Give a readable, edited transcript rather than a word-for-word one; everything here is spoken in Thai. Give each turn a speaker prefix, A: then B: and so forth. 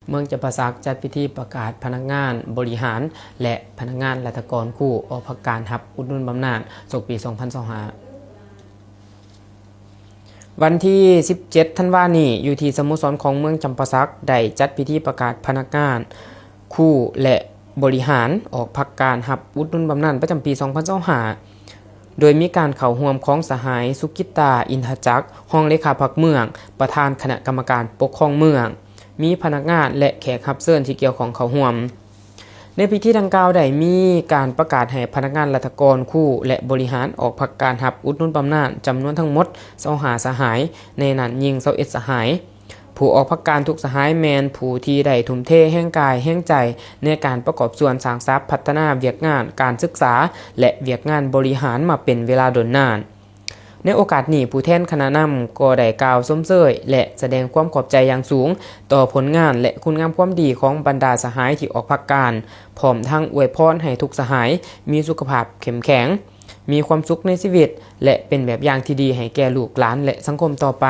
A: เมืองจำปาสักจัดพิธีประกาศพนักงานบริหารและพนักงานราชการคู่ออกพักการรับอุดหนุนบำนาญศกปี 2025 วันที่ 17 ธันวาคมนี้อยู่ที่สโมสรของเมืองจำปาสักได้จัดพิธีประกาศพนักงานคู่และบริหารออกพักการรับอุดหนุนบำนาญประจำปี 2025 โดยมีการเข้าร่วมของสหายสุกิตาอินทจักรรองเลขาพรรคเมืองประธานคณะกรรมการปกครองเมืองมีพนักงานและแขกรับเชิญที่เกี่ยวของเข้าร่วมในพิธีดังกล่าวได้มีการประกาศให้พนักงานราชการคู่และบริหารออกพักการรับอุดหนุนบำนาญจำนวนทั้งหมด25สหายในนั้นยิง21สหายผู้ออกพักการทุกสหายแมนผู้ที่ได้ทุ่มเทแห่งกายแห่งใจในการประกอบส่วนสร้างทรัพย์พัฒนาเวียกงานการศึกษาและเวียกงานบริหารมาเป็นเวลาดนนานในโอกาสนี้ผู้แทนคณะนำก็ได้กล่าวชมเชยและแสดงความขอบใจอย่างสูงต่อผลงานและคุณงามความดีของบรรดาสหายที่ออกพักการพร้อมทั้งอวยพรให้ทุกสหายมีสุขภาพเข้มแข็งมีความสุขในชีวิตและเป็นแบบอย่างที่ดีให้แก่ลูกหลานและสังคมต่อไป